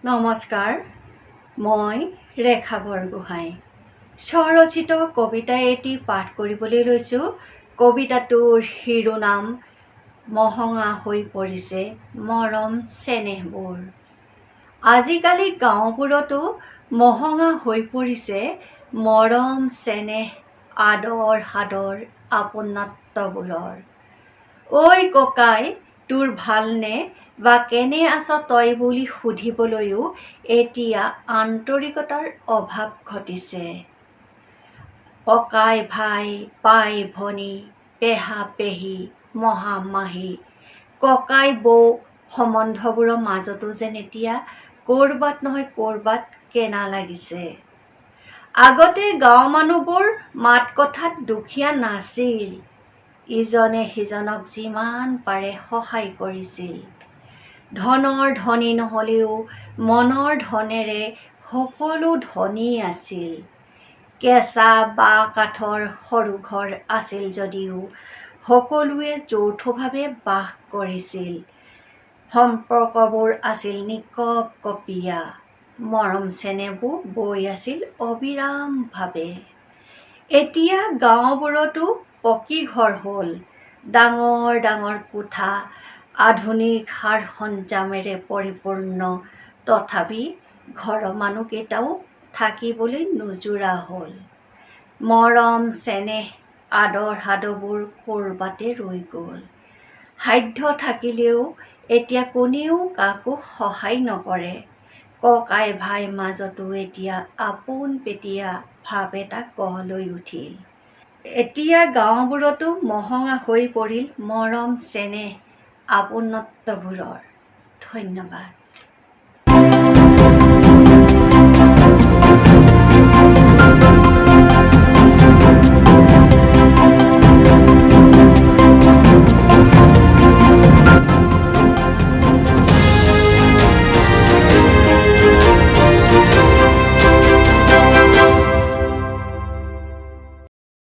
নমস্কাৰ, মই ৰেখা বৰগোহাঁই। স্বৰচিত কবিতা এটি পাঠ কৰিবলৈ লৈছোঁ। কবিতাটোৰ শিৰোনাম মহঙা হৈ পৰিছে মৰম চেনেহবোৰ। আজিকালি গাঁওবোৰতো মহঙা হৈ পৰিছে মৰম চেনেহ, আদৰ সাদৰ আপোনত্ববোৰৰ। ঐ ককাই, তোৰ ভালনে বা কেনে আছ তই বুলি সুধিবলৈও এতিয়া আন্তৰিকতাৰ অভাৱ ঘটিছে। ককাই ভাই, পাই ভনী, পেহা পেহী, মহা মাহী, ককাই বৌ সম্বন্ধবোৰৰ মাজতো যেন এতিয়া ক'ৰবাত নহয় ক'ৰবাত কেনা লাগিছে। আগতে গাঁৱৰ মানুহবোৰ মাত কথাত দুখীয়া নাছিল। ইজনে সিজনক যিমান পাৰে সহায় কৰিছিল। ধনৰ ধনী নহ'লেও মনৰ ধনেৰে সকলো ধনী আছিল। কেঁচা বাঁহ কাঠৰ সৰু ঘৰ আছিল যদিও সকলোৱে যৌথভাৱে বাস কৰিছিল। সম্পৰ্কবোৰ আছিল নিকপকপীয়া। মৰম চেনেহবোৰ বৈ আছিল অবিৰামভাৱে। এতিয়া গাঁওবোৰতো পকী ঘৰ হ'ল, ডাঙৰ ডাঙৰ কোঠা, আধুনিক সাৰ-সৰঞ্জামেৰে পৰিপূৰ্ণ। তথাপি ঘৰৰ মানুহকেইটাও থাকিবলৈ নোজোৰা হ'ল। মৰম চেনেহ, আদৰ সাদৰবোৰ ক'ৰবাতে ৰৈ গ'ল। সাধ্য থাকিলেও এতিয়া কোনেও কাকো সহায় নকৰে। ককাই ভাইৰ মাজতো এতিয়া আপোন পেটীয়া ভাৱ এটা গঢ় লৈ উঠিল। এতিয়া গাঁওবোৰতো মহঙা হৈ পৰিল মৰম চেনেহ, আপোনত্ববোৰৰ। ধন্যবাদ।